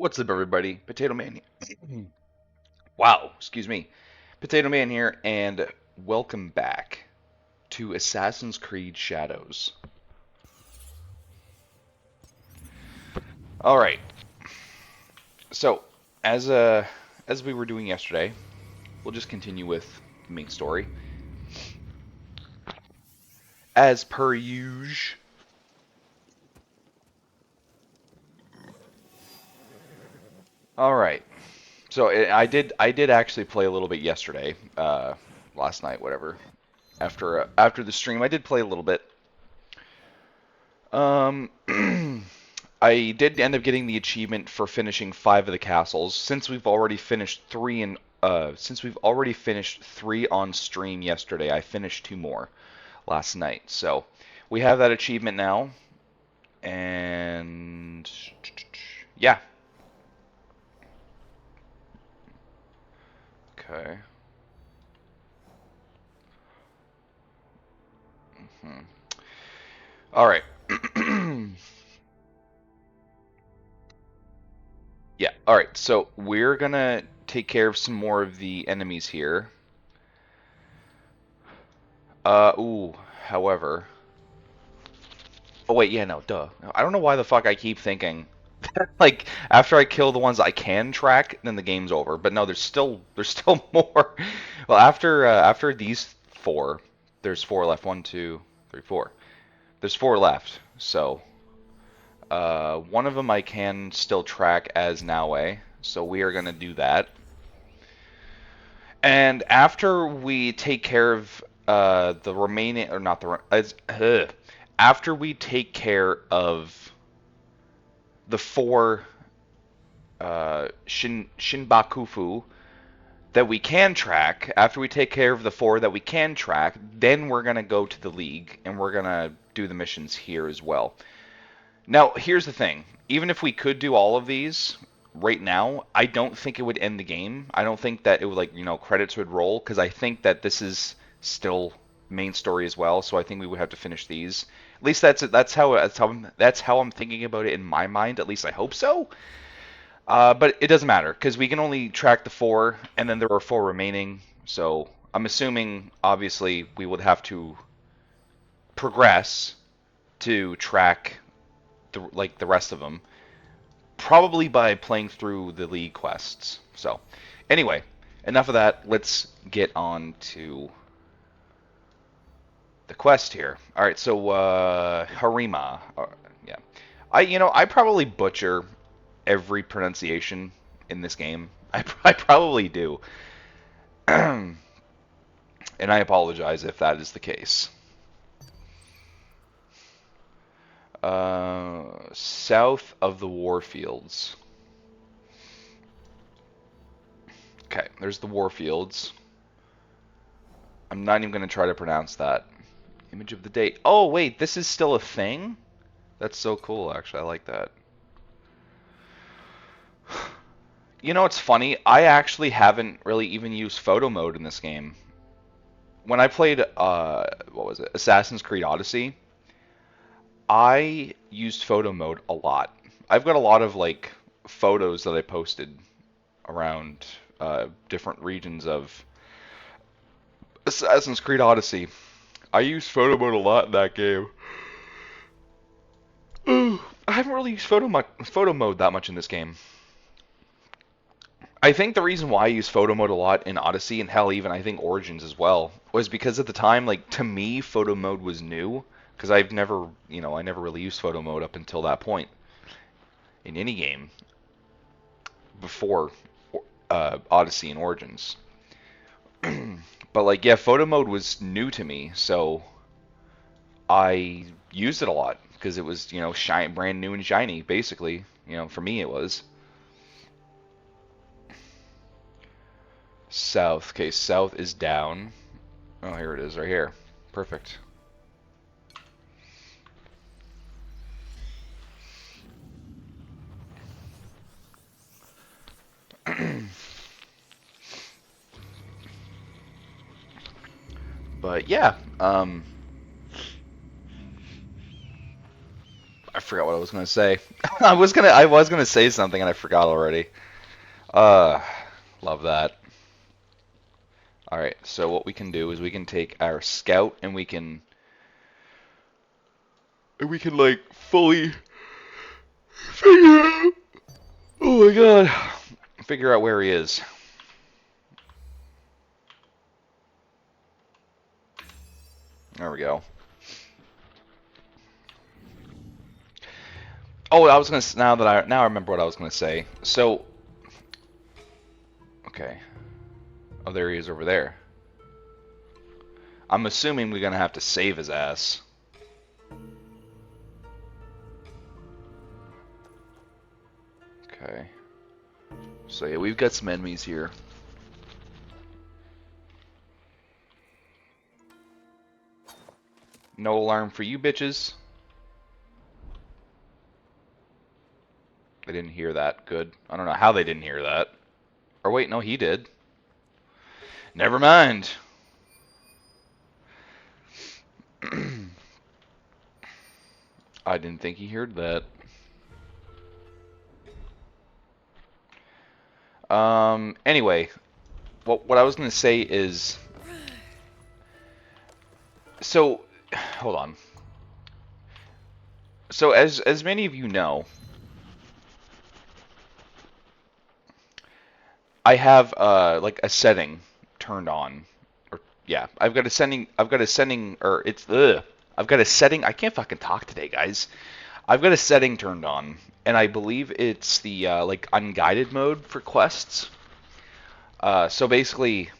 What's up, everybody? Potato Man here. Wow, excuse me. Potato Man here, and welcome back to Assassin's Creed Shadows. All right. So, as uh, as we were doing yesterday, we'll just continue with the main story as per usual. All right. So I did actually play a little bit yesterday, last night, whatever. After the stream, I did play a little bit. Um, I did end up getting the achievement for finishing 5 of the castles. Since we've already finished three on stream yesterday, I finished two more last night. So we have that achievement now, and yeah. Okay. Hmm. All right. Yeah. All right. So we're gonna take care of some more of the enemies here. Ooh. However. Oh wait, yeah, no, duh. I don't know why the fuck I keep thinking like after I kill the ones I can track, then the game's over. But no, there's still more. Well, after these four, there's four left. One, two, three, four. There's four left. So one of them I can still track as Naue. So we are gonna do that. And after we take care of the remaining, or not the, after we take care of the four Shinbakufu that we can track, after we take care of the four that we can track, then we're going to go to the League and we're going to do the missions here as well. Now, here's the thing. Even if we could do all of these right now, I don't think it would end the game. I don't think that it would, like, credits would roll, because I think that this is still main story as well, so I think we would have to finish these. At least that's how I'm thinking about it in my mind. At least I hope so. But it doesn't matter because we can only track the four, and then there are four remaining. So I'm assuming, obviously, we would have to progress to track the rest of them, probably by playing through the league quests. So anyway, enough of that. Let's get on to the quest here. All right, so Harima. Yeah, I probably butcher every pronunciation in this game. I probably do. And I apologize if that is the case. South of the Warfields. Okay, there's the Warfields. I'm not even going to try to pronounce that. Image of the date. Oh, wait, this is still a thing? That's so cool, actually. I like that. You know, it's funny. I actually haven't really even used photo mode in this game. When I played, what was it? Assassin's Creed Odyssey, I used photo mode a lot. I've got a lot of like photos that I posted around different regions of Assassin's Creed Odyssey. I used photo mode a lot in that game. I haven't really used photo mode that much in this game. I think the reason why I use photo mode a lot in Odyssey, and hell, even I think Origins as well, was because at the time, like, to me, photo mode was new, because I never really used photo mode up until that point in any game before Odyssey and Origins. But like, yeah, photo mode was new to me, so I used it a lot because it was, brand new and shiny, basically. For me it was. South. Okay, south is down. Oh, here it is, right here. Perfect. But yeah, I forgot what I was gonna say. I was gonna say something and I forgot already. Uh, love that. All right, so what we can do is we can take our scout and we can like fully figure out. Oh my god, figure out where he is. There we go. Oh, I was gonna now I remember what I was gonna say. So, okay. Oh, there he is over there. I'm assuming we're gonna have to save his ass. Okay. So yeah, we've got some enemies here. No alarm for you bitches. They didn't hear that. Good. I don't know how they didn't hear that. Or wait, no, he did. Never mind. I didn't think he heard that. Anyway, what I was gonna say is, so, hold on. So as many of you know, I have like a setting turned on, or yeah, I've got a setting, or it's I've got a setting. I can't fucking talk today, guys. I've got a setting turned on, and I believe it's the like unguided mode for quests. So basically,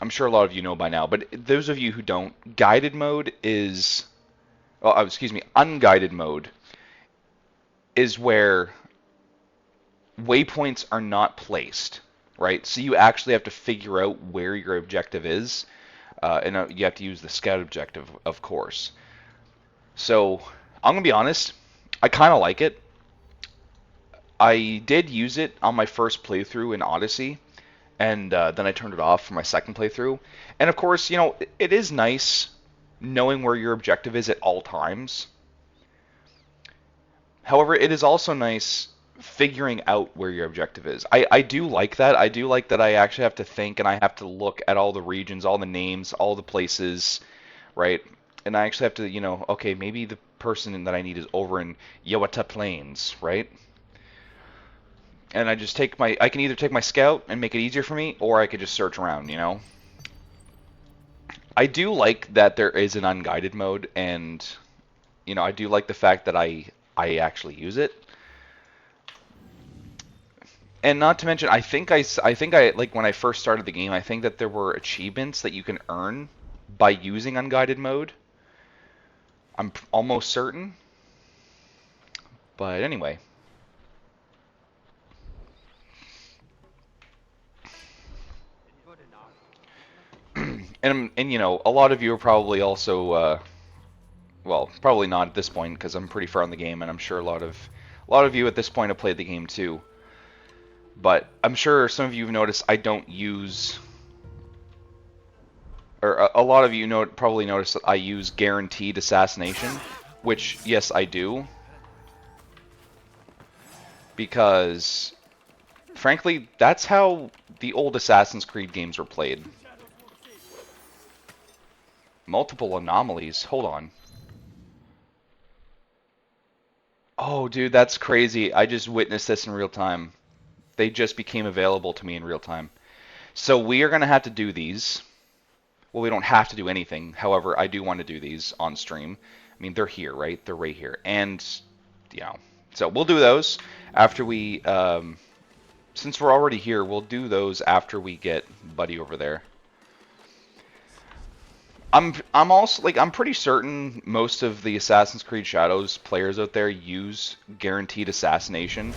I'm sure a lot of you know by now, but those of you who don't, guided mode is, oh, excuse me, unguided mode is where waypoints are not placed, right? So you actually have to figure out where your objective is, and you have to use the scout objective, of course. So I'm gonna be honest, I kind of like it. I did use it on my first playthrough in Odyssey, and then I turned it off for my second playthrough. And of course, you know, it is nice knowing where your objective is at all times. However, it is also nice figuring out where your objective is. I do like that. I do like that I actually have to think and I have to look at all the regions, all the names, all the places, right? And I actually have to, you know, okay, maybe the person that I need is over in Yawata Plains, right? And I can either take my scout and make it easier for me, or I could just search around, you know? I do like that there is an unguided mode, and, you know, I do like the fact that I actually use it. And not to mention, I think I like when I first started the game, I think that there were achievements that you can earn by using unguided mode. I'm almost certain. But anyway. And you know, a lot of you are probably also well, probably not at this point because I'm pretty far in the game, and I'm sure a lot of you at this point have played the game too. But I'm sure some of you have noticed I don't use, or a lot of you probably noticed that I use guaranteed assassination, which yes I do, because frankly that's how the old Assassin's Creed games were played. Multiple anomalies. Hold on. Oh, dude, that's crazy. I just witnessed this in real time. They just became available to me in real time. So we are going to have to do these. Well, we don't have to do anything. However, I do want to do these on stream. I mean, they're here, right? They're right here. And, you know, so we'll do those after we, since we're already here, we'll do those after we get Buddy over there. I'm also like I'm pretty certain most of the Assassin's Creed Shadows players out there use guaranteed assassination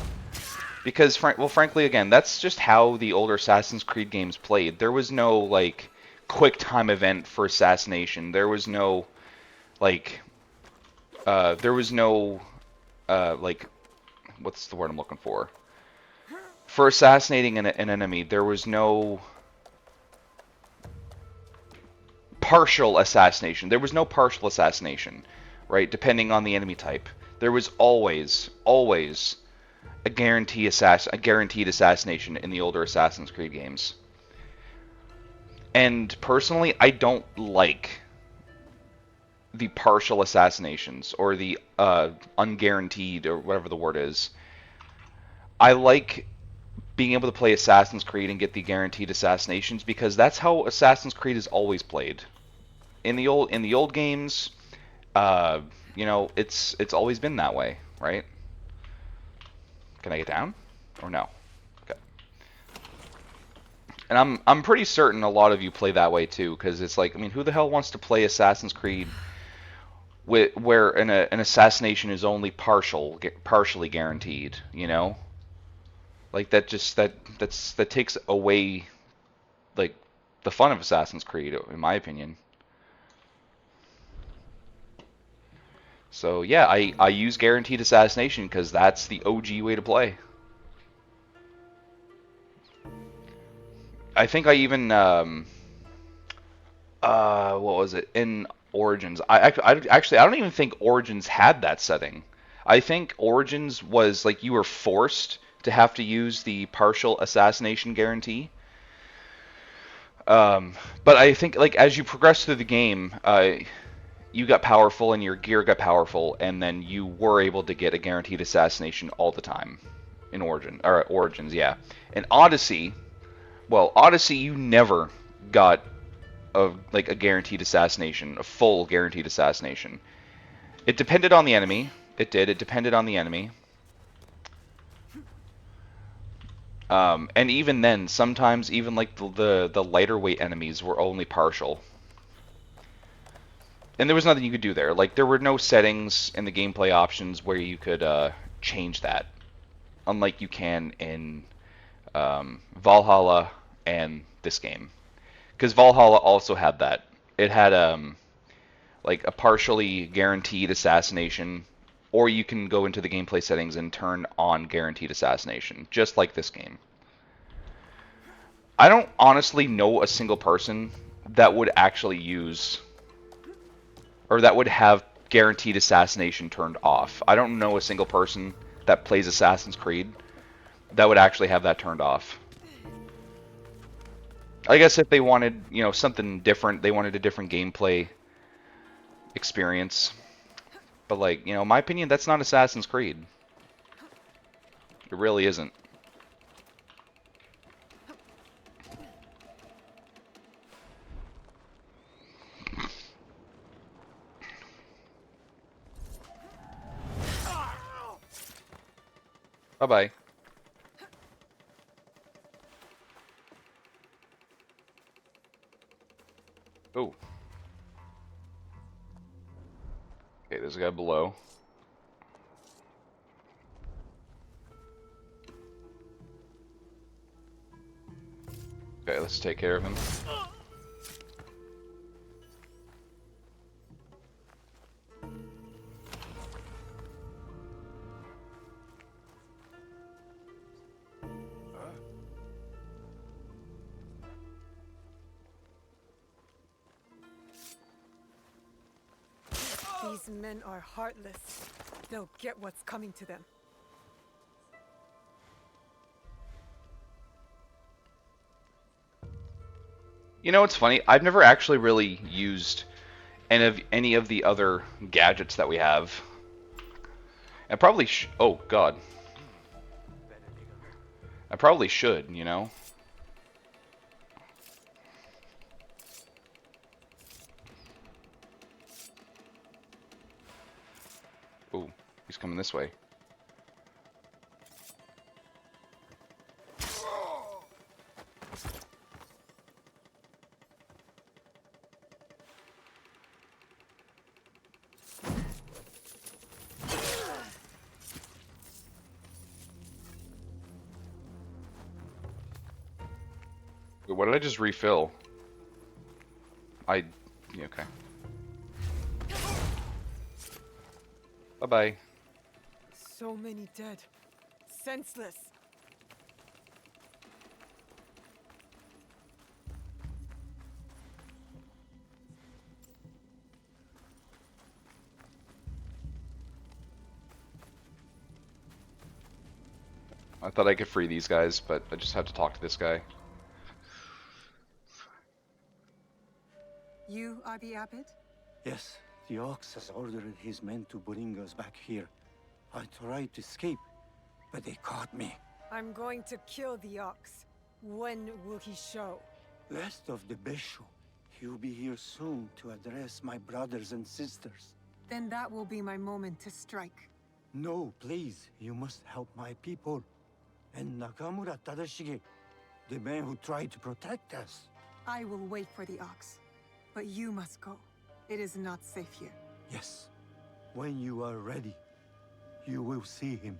because frankly again that's just how the older Assassin's Creed games played. There was no like quick time event for assassination. There was no like like what's the word I'm looking for? For assassinating an enemy, there was no partial assassination. There was no partial assassination, right? Depending on the enemy type. There was always a guaranteed assassination in the older Assassin's Creed games. And personally, I don't like the partial assassinations or the unguaranteed or whatever the word is. I like being able to play Assassin's Creed and get the guaranteed assassinations because that's how Assassin's Creed is always played. In the old games, uh, it's always been that way, right? Can I get down or no? Okay. And I'm pretty certain a lot of you play that way too, because it's like, I mean, who the hell wants to play Assassin's Creed where an assassination is only partially guaranteed, you know? Like that takes away like the fun of Assassin's Creed, in my opinion. So yeah, I use guaranteed assassination because that's the OG way to play. I think I even what was it in Origins? I don't even think Origins had that setting. I think Origins was like you were forced to have to use the partial assassination guarantee. But I think like as you progress through the game, you got powerful and your gear got powerful, and then you were able to get a guaranteed assassination all the time in Origins, yeah. In Odyssey, well, Odyssey you never got a guaranteed assassination, a full guaranteed assassination. It depended on the enemy. It did. It depended on the enemy. And even then, sometimes even like the lighter weight enemies were only partial. And there was nothing you could do there. Like there were no settings in the gameplay options where you could change that, unlike you can in Valhalla and this game. Because Valhalla also had that. It had like a partially guaranteed assassination, or you can go into the gameplay settings and turn on guaranteed assassination, just like this game. I don't honestly know a single person that would actually use, or that would have guaranteed assassination turned off. I don't know a single person that plays Assassin's Creed that would actually have that turned off. I guess if they wanted, something different, they wanted a different gameplay experience. But like, in my opinion, that's not Assassin's Creed. It really isn't. Bye-bye. Oh. Okay, there's a guy below. Okay, let's take care of him. These men are heartless. They'll get what's coming to them. You know what's funny? I've never actually really used any of the other gadgets that we have. I probably oh god. I probably should, Oh, he's coming this way. Wait, what did I just refill? Yeah, okay. Bye-bye. So many dead. Senseless. I thought I could free these guys, but I just have to talk to this guy. You are the abbot? Yes, the Ox has ordered his men to bring us back here. I tried to escape, but they caught me. I'm going to kill the ox. When will he show? Rest of the Besho. He'll be here soon to address my brothers and sisters. Then that will be my moment to strike. No, please, you must help my people. And Nakamura Tadashige, the man who tried to protect us. I will wait for the ox. But you must go. It is not safe here. Yes, when you are ready, you will see him.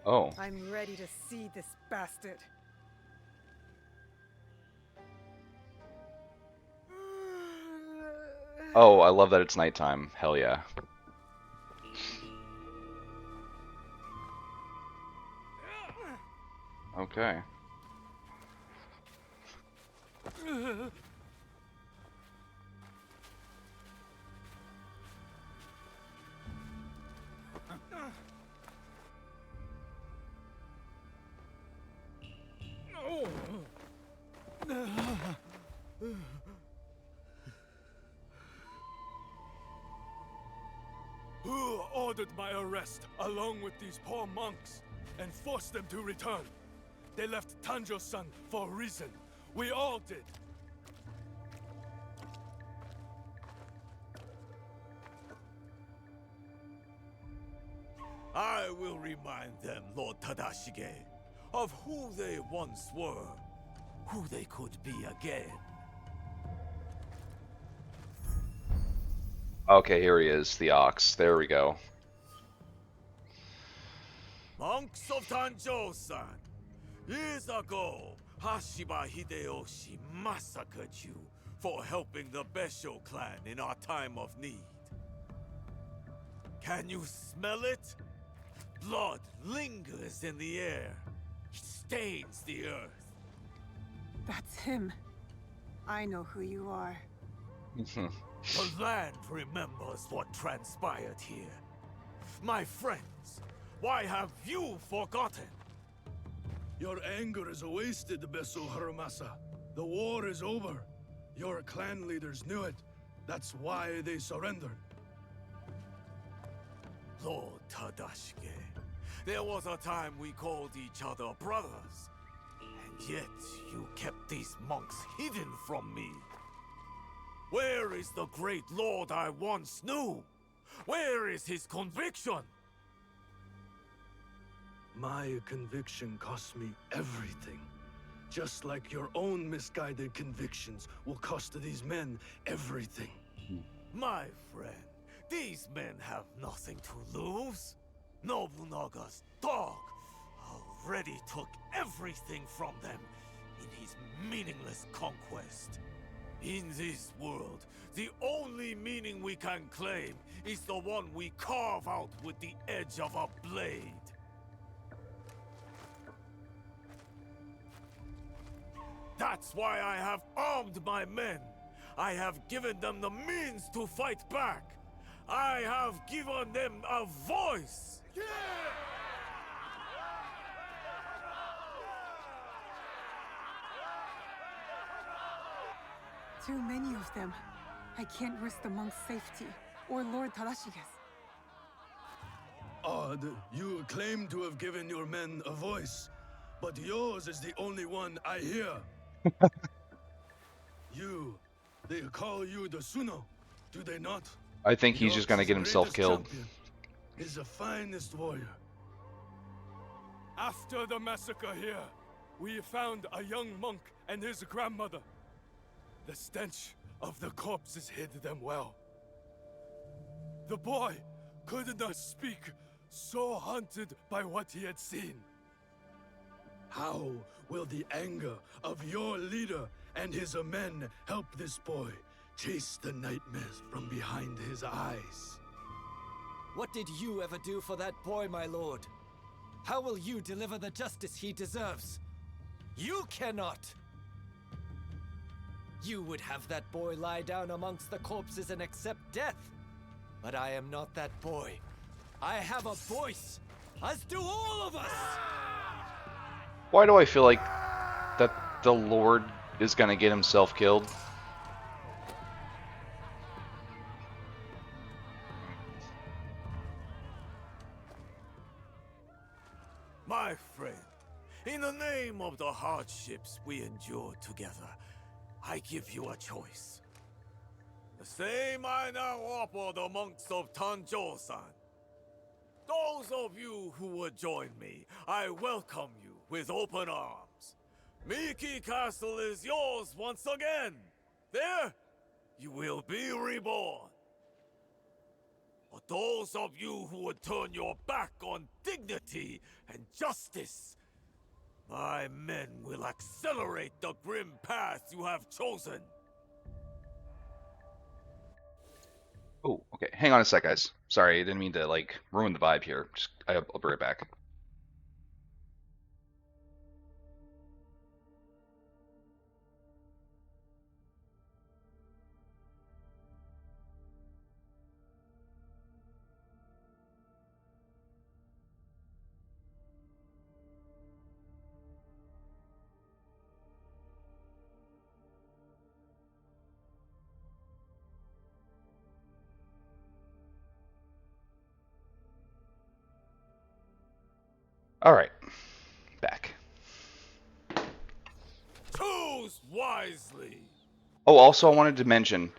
Oh. I'm ready to see this bastard. Oh, I love that it's nighttime. Hell yeah. Okay. Who ordered my arrest, along with these poor monks, and forced them to return? They left Tanjo-san for a reason. We all did. I will remind them, Lord Tadashige, of who they once were, who they could be again. Okay, here he is, the ox. There we go. Monks of Tanjo-san, years ago, Hashiba Hideyoshi massacred you for helping the Besho clan in our time of need. Can you smell it? Blood lingers in the air. It stains the earth. That's him. I know who you are. The land remembers what transpired here. My friends, why have you forgotten? Your anger is wasted, Beso Harumasa. The war is over. Your clan leaders knew it. That's why they surrendered. Lord Tadashige, there was a time we called each other brothers. And yet, you kept these monks hidden from me. Where is the great lord I once knew? Where is his conviction? My conviction cost me everything. Just like your own misguided convictions will cost these men everything. My friend, these men have nothing to lose. Nobunaga's dog already took everything from them in his meaningless conquest. In this world, the only meaning we can claim is the one we carve out with the edge of a blade. That's why I have armed my men. I have given them the means to fight back. I have given them a voice. Yeah! Too many of them. I can't risk the monk's safety, or Lord Tadashige's. Odd, you claim to have given your men a voice, but yours is the only one I hear. They call you the Suno, do they not? I think he's just gonna get himself killed. Is the finest warrior. After the massacre here, we found a young monk and his grandmother. The stench of the corpses hid them well. The boy could not speak, so haunted by what he had seen. How will the anger of your leader and his men help this boy chase the nightmares from behind his eyes? What did you ever do for that boy, my lord? How will you deliver the justice he deserves? You cannot! You would have that boy lie down amongst the corpses and accept death. But I am not that boy. I have a voice. as do all of us! Why do I feel like that the Lord is gonna get himself killed? My friend, in the name of the hardships we endured together, I give you a choice. The same I now offer the monks of Tanjo-san. Those of you who would join me, I welcome you with open arms. Miki Castle is yours once again. There, you will be reborn. But those of you who would turn your back on dignity and justice, my men will accelerate the grim path you have chosen. Oh, okay. Hang on a sec, guys. Sorry, I didn't mean to, like, ruin the vibe here. I'll be right back. Alright. Back. Choose wisely. Oh, also I wanted to mention,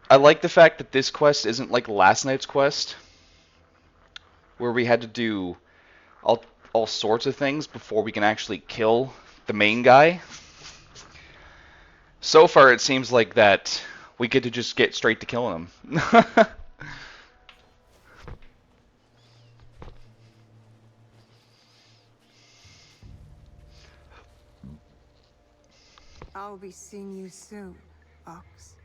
I like the fact that this quest isn't like last night's quest, where we had to do all sorts of things before we can actually kill the main guy. So far, it seems like that we get to just get straight to killing him. I'll be seeing you soon, Ox.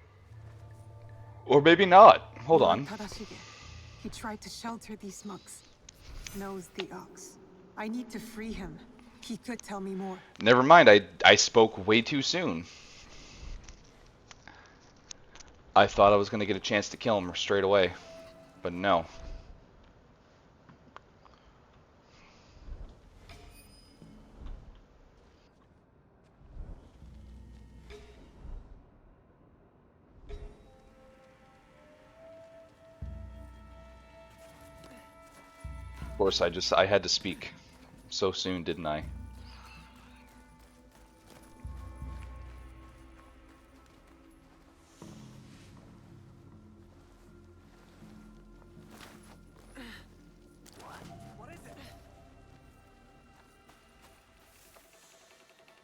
Or maybe not. Hold Lord on. Tadashige. He tried to shelter these monks. Knows the Ox. I need to free him. He could tell me more. Never mind, I spoke way too soon. I thought I was going to get a chance to kill him straight away, but no. Of course, I had to speak so soon, didn't I?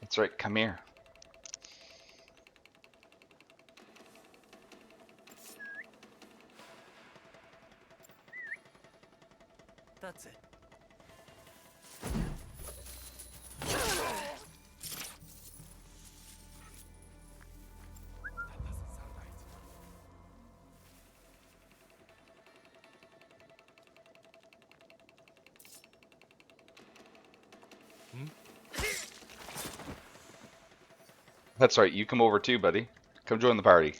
That's right, come here. That's it. That's right, you come over too, buddy. Come join the party.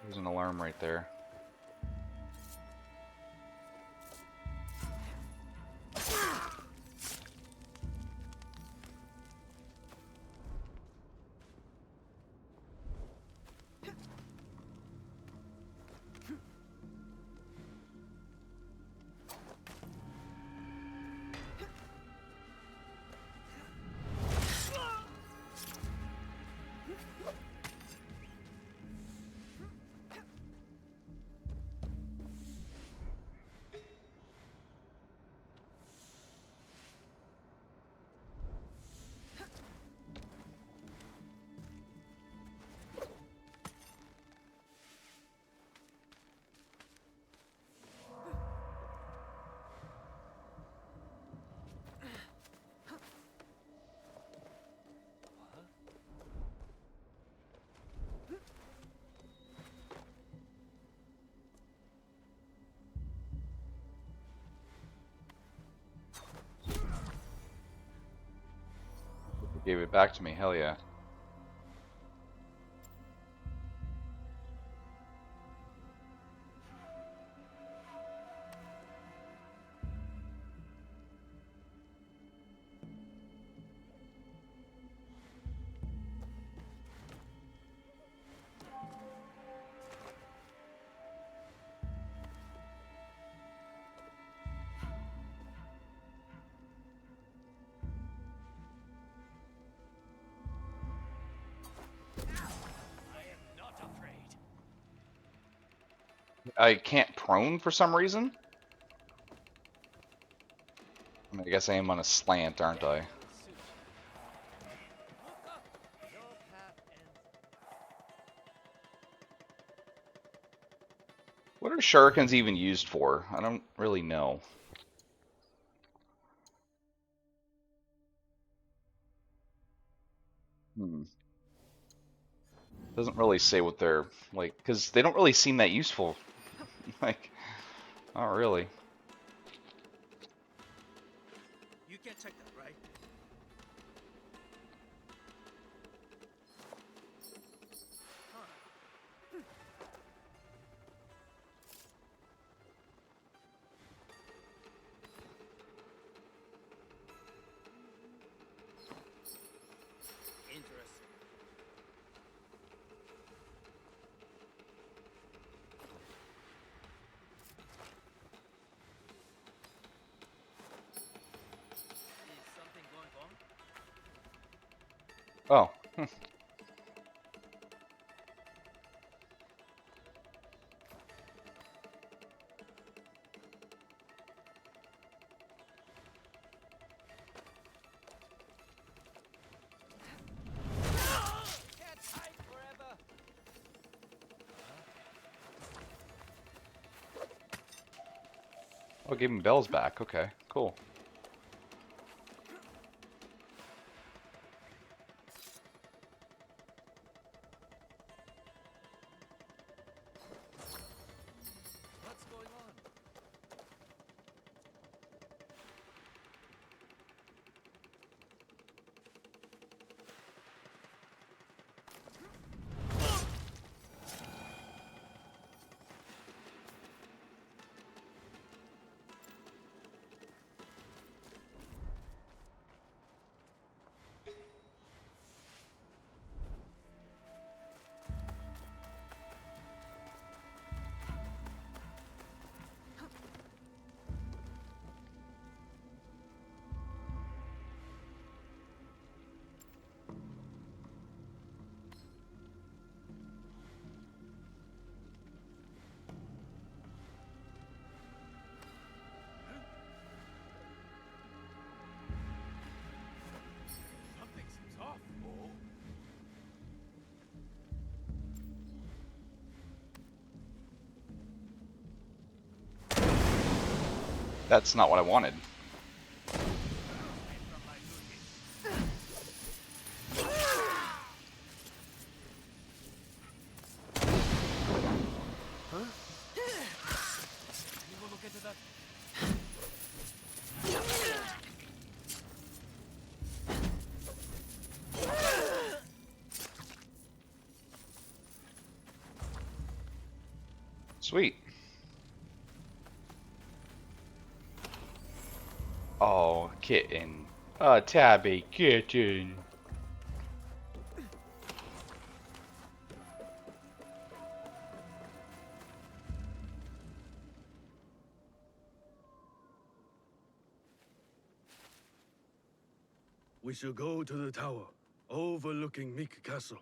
There's an alarm right there. Gave it back to me. Hell yeah. I can't prone for some reason. I mean, I guess I am on a slant, aren't I? What are shurikens even used for? I don't really know. Hmm. Doesn't really say what they're like, because they don't really seem that useful. Like, not really. You can check that, right? Interesting. Is something going on? Oh. Can't hide forever. Oh, gave him bells back. Okay, cool. What's going on? Something seems off. Oh. That's not what I wanted. Anyone look into that? Sweet. Oh, kitten. A tabby kitten. We should go to the tower, overlooking Meek Castle.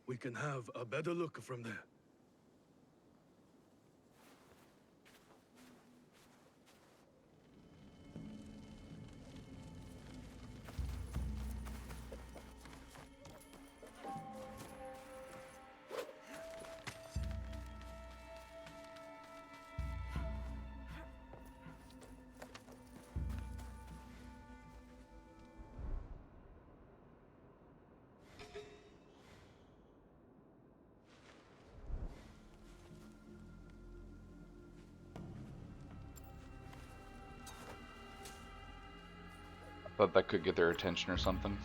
We can have a better look from there. Thought that could get their attention or something.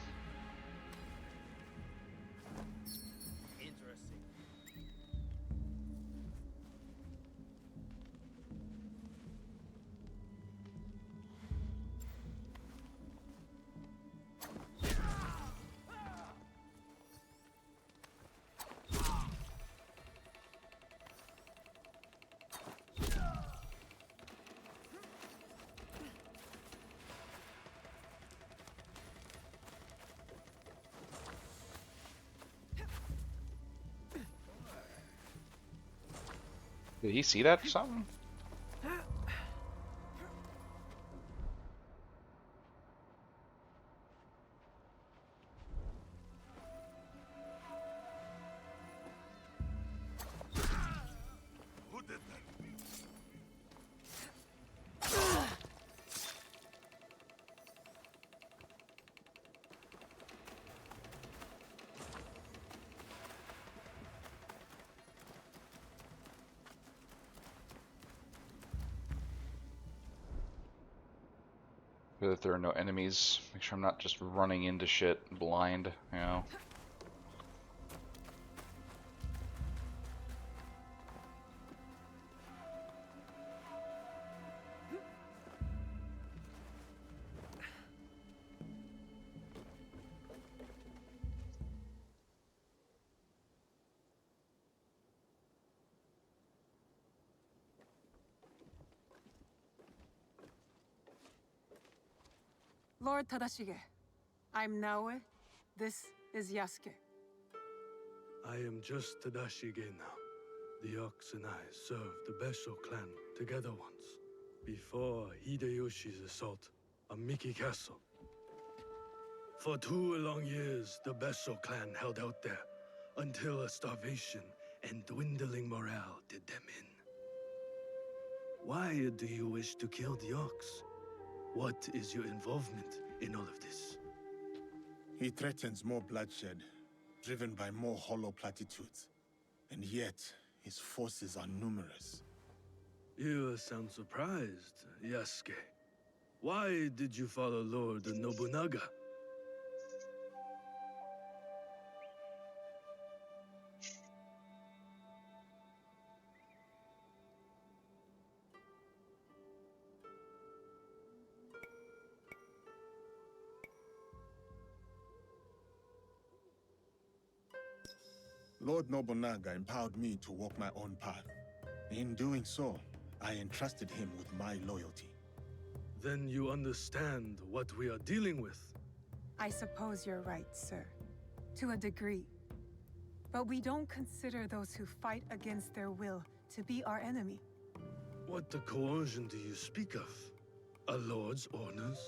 Did he see that or something? Who did that? Sure that there are no enemies. Make sure I'm not just running into shit blind, you know. Lord Tadashige, I'm Naoe. This is Yasuke. I am just Tadashige now. The Ox and I served the Besho clan together once, before Hideyoshi's assault on Miki Castle. For 2 long years, the Besho clan held out there, until a starvation and dwindling morale did them in. Why do you wish to kill the Ox? What is your involvement in all of this? He threatens more bloodshed, driven by more hollow platitudes. And yet, his forces are numerous. You sound surprised, Yasuke. Why did you follow Lord Nobunaga? Lord Nobunaga empowered me to walk my own path. In doing so, I entrusted him with my loyalty. Then you understand what we are dealing with. I suppose you're right, sir. To a degree. But we don't consider those who fight against their will to be our enemy. What the coercion do you speak of? A lord's orders?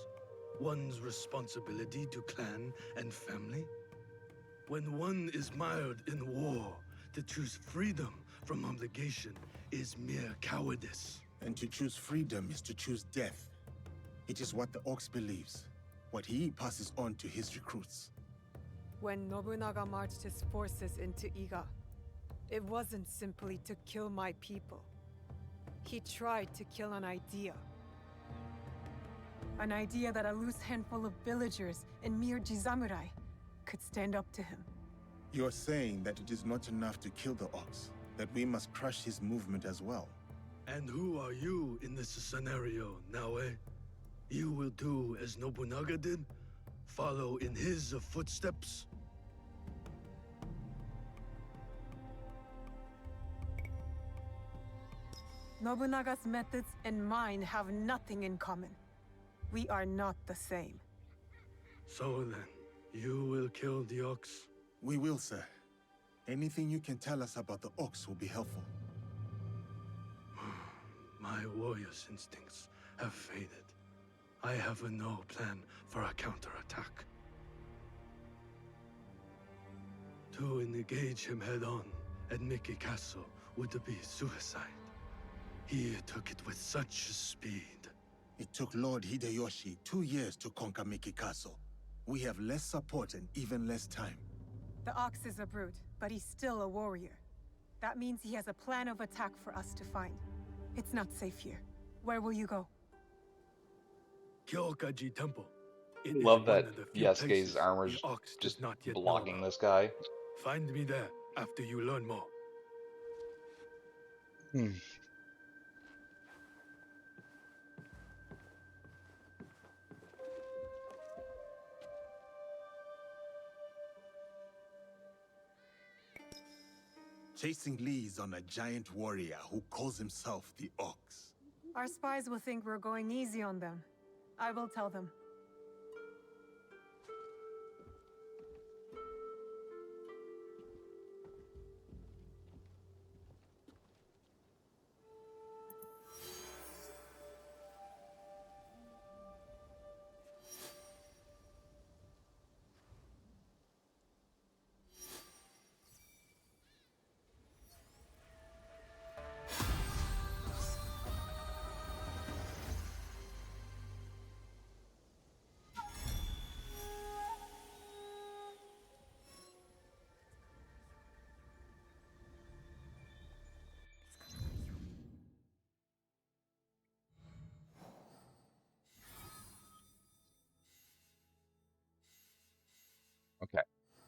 One's responsibility to clan and family? When one is mired in war, to choose freedom from obligation is mere cowardice. And to choose freedom is to choose death. It is what the Ox believes, what he passes on to his recruits. When Nobunaga marched his forces into Iga, it wasn't simply to kill my people. He tried to kill an idea. An idea that a loose handful of villagers and mere Jizamurai could stand up to him. You're saying that it is not enough to kill the Ox, that we must crush his movement as well. And who are you in this scenario, Naoe? You will do as Nobunaga did? Follow in his footsteps? Nobunaga's methods and mine have nothing in common. We are not the same. So then, you will kill the Ox? We will, sir. Anything you can tell us about the Ox will be helpful. My warrior's instincts have faded. I have no plan for a counterattack. To engage him head-on at Miki Castle would be suicide. He took it with such speed. It took Lord Hideyoshi 2 years to conquer Miki Castle. We have less support and even less time. The Ox is a brute, but he's still a warrior. That means he has a plan of attack for us to find. It's not safe here. Where will you go? Kyokaji Temple. It is Love one that of the few Yasuke's places armor's the Ox does just not yet know blocking about. this guy. Find me there after you learn more. Chasing leads on a giant warrior who calls himself the Ox. Our spies will think we're going easy on them. I will tell them.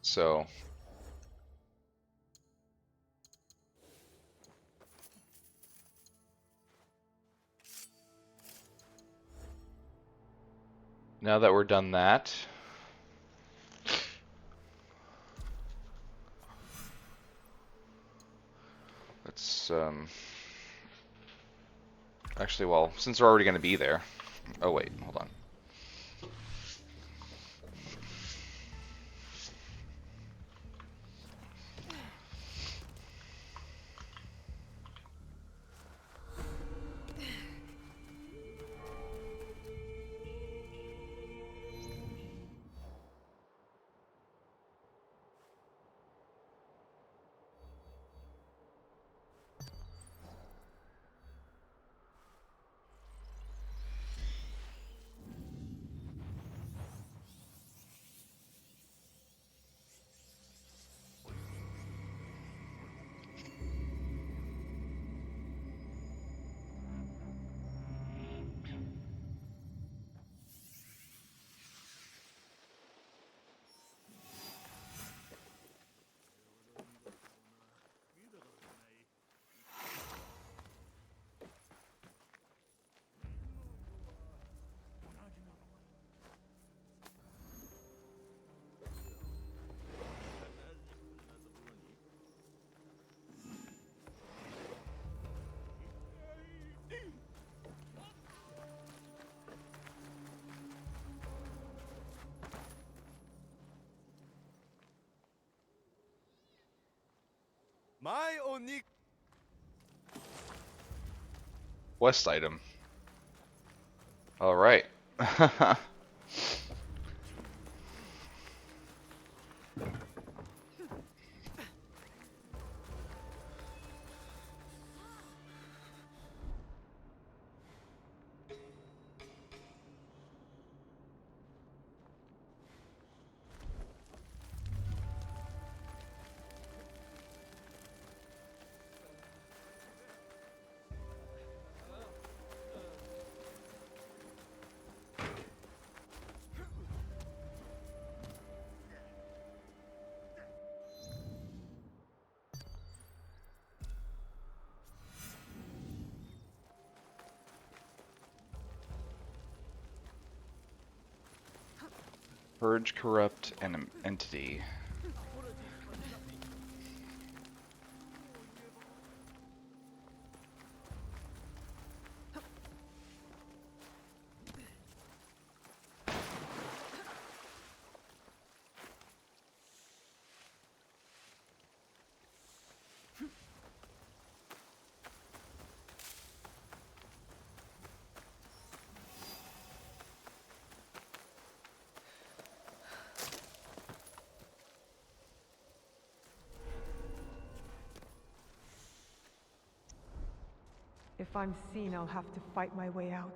So now that we're done that, let's actually, well, since we're already going to be there. Oh wait, hold on. My Oni. West item. All right. Purge, corrupt, and entity. If I'm seen, I'll have to fight my way out.